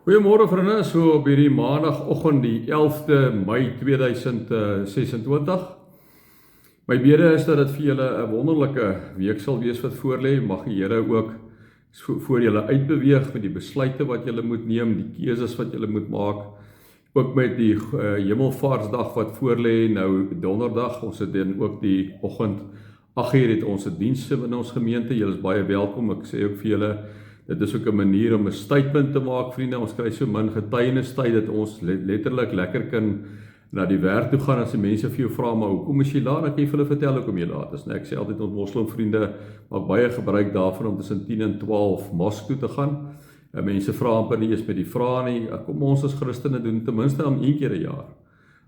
Goeiemôre vriende, so op hierdie maandagoggend die 11de Mei 2026. My bede is dat dit vir julle 'n wonderlike week sal wees wat voorlê. Mag die Here ook voor julle uitbeweeg met die besluite wat julle moet neem, die keuses wat julle moet maak. Ook met die Hemelvaartsdag wat voorlê, nou donderdag, ons het dan ook die oggend 8:00 het ons 'n dienste in ons gemeente. Julle is baie welkom. Ek sê ook vir julle, dit is ook 'n manier om 'n statement te maak, vriende. Ons kry so min getuienistyd dat ons letterlik lekker kan na die werk toe gaan as die mense vir jou vra, maar hoekom is jy laat? Dan kan jy vir hulle vertel hoekom jy laat is. Ek sê altyd ons moslimvriende maak baie gebruik daarvan om tussen 10 en 12 mosk toe te gaan. Mense vra amper nie eens met die vrae nie. Kom ons as Christene doen ten minste om 1 keer 'n jaar.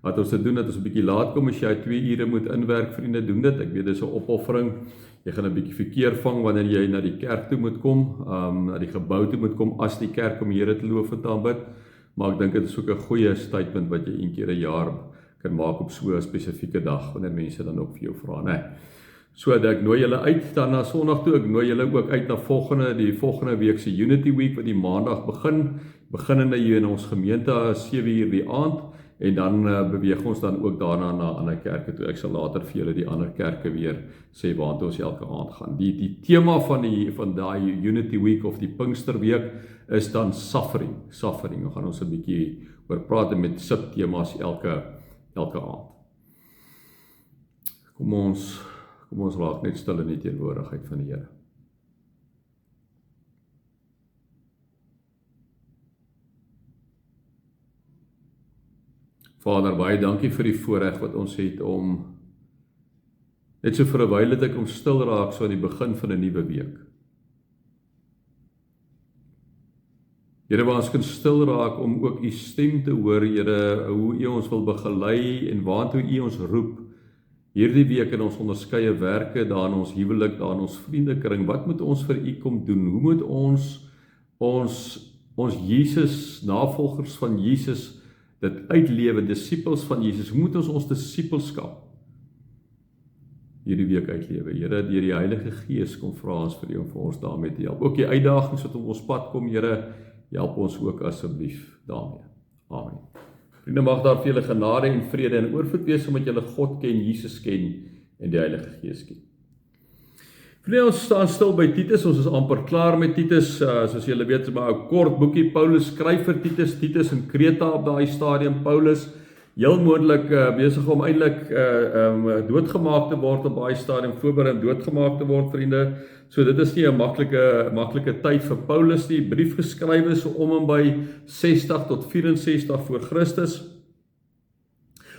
Wat ons dit doen, dat ons 'n bietjie laat kom as jy 2 ure moet inwerk, vriende, doen dit. Ek weet dis 'n opoffering. Jy gaan 'n bietjie verkeer vang wanneer jy na die kerk toe moet kom, na die gebou toe moet kom as die kerk om die Here te loof en te aanbid. Maar ek dink dit is ook 'n goeie statement wat jy 1 keer 'n jaar kan maak op so 'n spesifieke dag wanneer mense dan ook vir jou vra, né? So dat ek nooi julle uit dan na Sondag toe. Ek nooi julle ook uit na die volgende week se Unity Week wat die Maandag beginnende hier in ons gemeente 7:00 die aand. En dan beweeg ons dan ook daarna na ander kerke toe. Ek sal later vir julle die ander kerke weer sê waartoe ons elke aand gaan. Die tema van daai Unity Week of die Pinksterweek is dan suffering. Suffering. Ons gaan ons 'n bietjie oor praat met subtemas elke aand. Kom ons raak net stil in die teenwoordigheid van die Here. Vader, baie dankie vir die voorreg wat ons het om net so vir 'n wyle te kom stil raak so aan die begin van 'n nuwe week. Here, waar ons kan stil raak om ook u stem te hoor, Here, hoe u ons wil begelei en waartoe u ons roep. Hierdie week in ons onderskeie werke, daar in ons huwelik, daar in ons vriendekring, wat moet ons vir u kom doen? Hoe moet ons Jesus, navolgers van Jesus, dit uitlewe, disippels van Jesus, hoe moet ons disippelskap hierdie week uitlewe? Here, deur die Heilige Gees kom vra ons vir u om vir ons daarmee te help. Ook die uitdagings wat op ons pad kom, Here, help ons ook asseblief daarmee. Amen. Vriende, mag daar vir julle genade en vrede en oorvloed wees omdat julle God ken, Jesus ken en die Heilige Gees ken. Vriende, ons staan stil by Titus, ons is amper klaar met Titus, soos julle weet, is maar 'n kort boekie. Paulus skryf vir Titus in Kreta op daai stadium. Paulus heel moontlik besig om eintlik doodgemaak te word op daai stadium, voorberei om doodgemaak te word, vriende. So dit is nie 'n maklike tyd vir Paulus nie. Brief geskrywe so om en by 60 tot 64 voor Christus.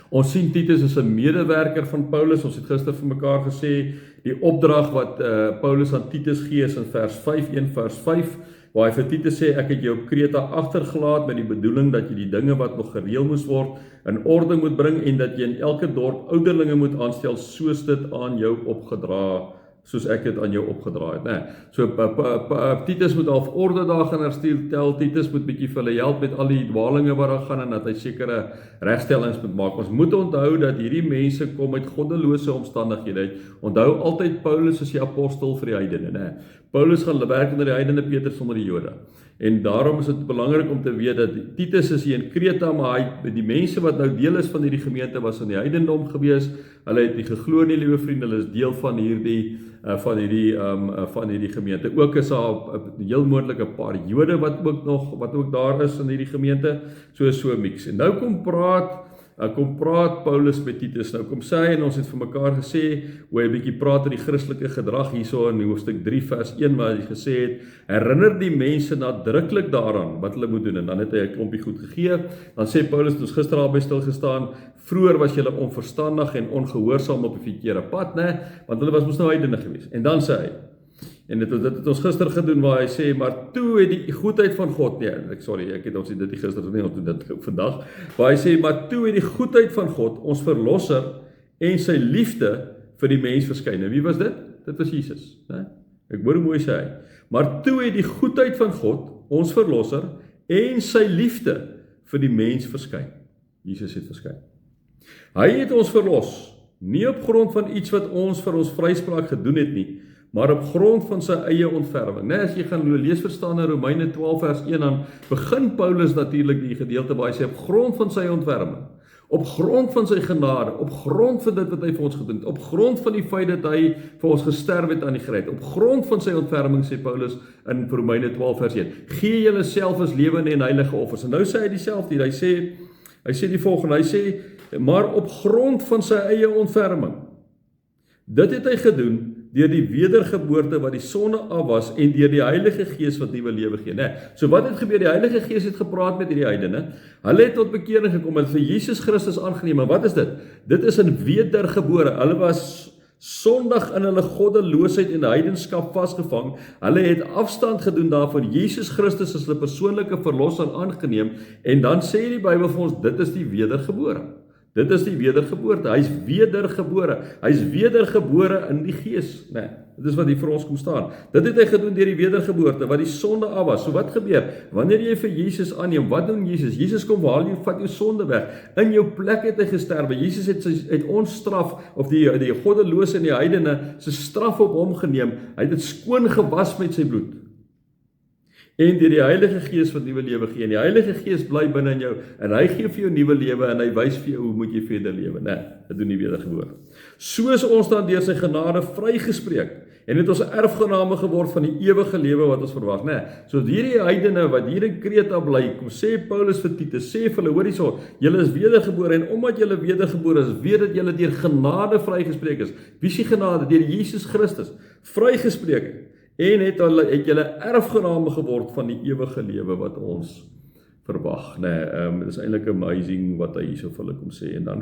Ons sien Titus is 'n medewerker van Paulus. Ons het gister vir mekaar gesê die opdrag wat Paulus aan Titus gee is in vers 5, waar hy vir Titus sê, ek het jou op Kreta agtergelaat met die bedoeling dat jy die dinge wat nog gereël moes word in orde moet bring en dat jy in elke dorp ouderlinge moet aanstel soos dit aan jou opgedra, soos ek dit aan jou opgedra het, né? So Titus moet half orde daar gaan herstel. Titus moet bietjie vir hulle help met al die dwalinge wat daar gaan en dat hy sekere regstellings moet maak. Ons moet onthou dat hierdie mense kom uit goddelose omstandighede uit. Onthou altyd Paulus is die apostel vir die heidene, né? Paulus gaan werk onder die heidene, Petrus onder die Jode. En daarom is dit belangrik om te weet dat Titus is hier in Kreta, maar die mense wat nou deel is van hierdie gemeente was in die heidendom gewees. Hulle het nie geglo nie, liewe vriende, hulle is deel van hierdie gemeente. Ook is daar heel moontlik 'n paar Jode wat ook daar is in hierdie gemeente, so 'n mix. En nou kom praat Paulus met Titus. Nou kom sê hy, en ons het vir mekaar gesê hoe hy 'n bietjie praat oor die Christelike gedrag hierso in hoofstuk 3 vers 1 waar hy gesê het, herinner die mense nadruklik daaraan wat hulle moet doen, en dan het hy 'n klompie goed gegee. Dan sê Paulus, ons gister daarby stil gestaan, vroeër was julle onverstandig en ongehoorsaam op 'n verkeerde pad, né? Want hulle was mos nou heidene gewees. En dan sê hy, en dit het ons gister gedoen waar hy sê, maar toe het die goedheid van God, ek het ons dit nie gister gedoen, ons doen dit vandag, waar hy sê, maar toe het die goedheid van God, ons verlosser en sy liefde vir die mens verskyn. En wie was dit? Dit was Jesus, né? Ek hoor hoe mooi sê hy, maar toe het die goedheid van God, ons verlosser en sy liefde vir die mens verskyn. Jesus het verskyn. Hy het ons verlos, nie op grond van iets wat ons vir ons vryspraak gedoen het nie, maar op grond van sy eie ontferming. As jy gaan lees verstaan in Romeine 12 vers 1, dan begin Paulus natuurlik die gedeelte waar hy sê, op grond van sy ontferming, op grond van sy genade, op grond van dit wat hy vir ons gedoen het, op grond van die feit dat hy vir ons gesterf het aan die kruis, op grond van sy ontferming, sê Paulus in Romeine 12 vers 1, gee julle self as lewende en heilige offers. En nou sê hy dieselfde hier, hy sê die volgende, hy sê, maar op grond van sy eie ontferming. Dit het hy gedoen deur die wedergeboorte wat die sonde af was en deur die Heilige Gees wat nuwe lewe gee. So wat het gebeur? Die Heilige Gees het gepraat met hierdie heidene. Hulle het tot bekering gekom, hulle het vir Jesus Christus aangeneem. En wat is dit? Dit is 'n wedergebore. Hulle was sondig in hulle goddeloosheid en heidenskap vasgevang. Hulle het afstand gedoen daarvan. Jesus Christus is hulle persoonlike verlosser aangeneem. En dan sê die Bybel vir ons, dit is die wedergebore. Dit is die wedergeboorte. Hy is wedergebore. Hy is wedergebore in die Gees. Dit is wat hier vir ons kom staan. Dit het hy gedoen deur die wedergeboorte, wat die sonde af was. So wat gebeur? Wanneer jy vir Jesus aanneem, wat doen Jesus? Jesus kom haal jou, vat jou sonde weg. In jou plek het hy gesterwe. Jesus het ons straf, of die goddelose en die heidene, sy straf op hom geneem. Hy het dit skoon gewas met sy bloed. En deur die Heilige Gees wat nuwe lewe gee. En die Heilige Gees bly binne in jou en hy gee vir jou nuwe lewe en hy wys vir jou hoe moet jy verder lewe. Dit doen die wedergeboorte. Soos ons dan deur sy genade vrygespreek en het ons erfgename geword van die ewige lewe wat ons verwag. So hierdie heidene wat hier in Kreta bly, kom sê Paulus vir Titus, sê vir hulle, hoor hierso, julle is wedergebore en omdat julle wedergebore is, weet dat julle deur genade vrygespreek is. Wie is die genade? Deur Jesus Christus vrygespreek. En het julle erfgename geword van die ewige lewe wat ons verwag. Dit is eintlik amazing wat hy hierso vir hulle kom sê. En dan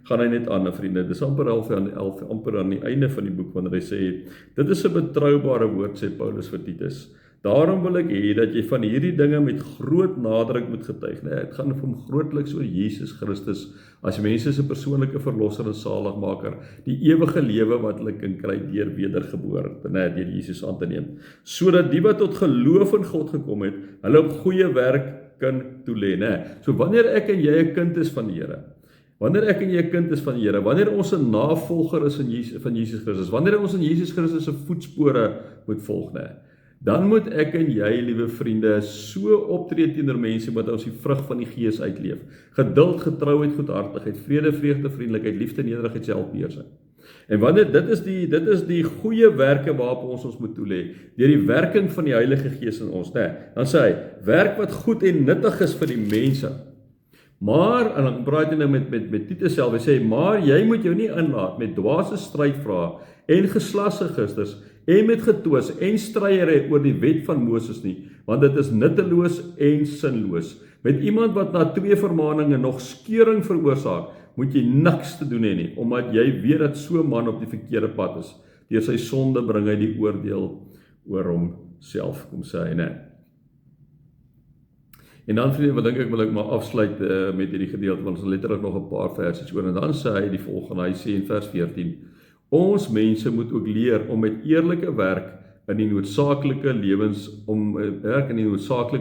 gaan hy net aan, vriende. Dis amper amper aan die einde van die boek wanneer hy sê, dit is 'n betroubare woord, sê Paulus vir Titus. Daarom wil ek hê dat jy van hierdie dinge met groot nadruk moet getuig. Het gaan vir hom grootliks oor Jesus Christus as mense se persoonlike verlosser en saligmaker, die ewige lewe wat hulle kan kry deur wedergeboorte, deur Jesus aan te neem, sodat die wat tot geloof in God gekom het, hulle op goeie werk kan toelê. So wanneer ek en jy 'n kind is van die Here, wanneer ons 'n navolger is van Jesus Christus, wanneer ons in Jesus Christus se voetspore moet volg, dan moet ek en jy, liewe vriende, so optree teenoor mense wat ons die vrug van die Gees uitleef. Geduld, getrouheid, goedhartigheid, vrede, vreugde, vriendelikheid, liefde, nederigheid, selfbeheersing. En wanneer dit is die goeie werke waarop ons moet toelê, deur die werking van die Heilige Gees in ons, dan sê hy, werk wat goed en nuttig is vir die mense. Maar, en dan praat hy nou met Titus self, hy sê, maar jy moet jou nie inlaat met dwaase strydvrae en geslagsregisters en met getwis en stryery oor die wet van Moses nie, want dit is nutteloos en sinloos. Met iemand wat na 2 vermaninge nog skeuring veroorsaak, moet jy niks te doen hê nie, omdat jy weet dat so 'n man op die verkeerde pad is. Deur sy sonde bring hy die oordeel oor homself, kom sê hy, En dan wil ek maar afsluit met hierdie gedeelte, want ons het letterlik nog 'n paar versies oor, en dan sê hy die volgende, hy sê in vers 14, ons mense moet ook leer om met eerlike werk in die noodsaaklike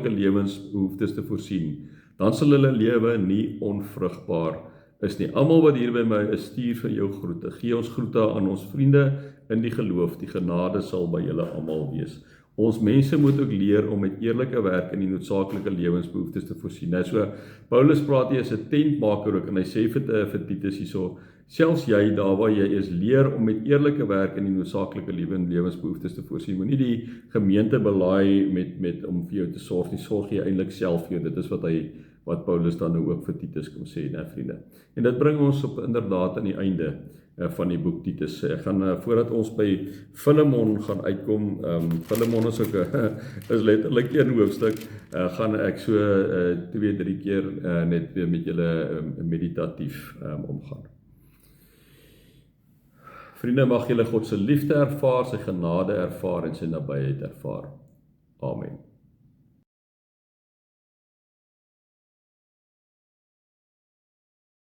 lewensbehoeftes te voorsien. Dan sal hulle lewe nie onvrugbaar is nie. Almal wat hier by my is, stuur vir jou groete. Gee ons groete aan ons vriende in die geloof. Die genade sal by julle almal wees. Ons mense moet ook leer om met eerlike werk in die noodsaaklike lewensbehoeftes te voorsien. So Paulus praat hier as 'n tentmaker ook, en hy sê vir Titus hierso, selfs jy daar waar jy is, leer om met eerlike werk in die noodsaaklike lewensbehoeftes te voorsien. Moenie die gemeente belaai met om vir jou te sorg nie, sorg jy eintlik self vir jou. Dit is wat Paulus dan nou ook vir Titus kom sê, vriende. En dit bring ons op inderdaad aan die einde van die boek Titus. Ek gaan voordat ons by Filemon gaan uitkom, Filemon is ook is letterlik 1 hoofstuk, gaan ek so 2-3 keer net met julle meditatief omgaan. Vriende, mag julle God se liefde ervaar, sy genade ervaar en sy nabyheid ervaar. Amen.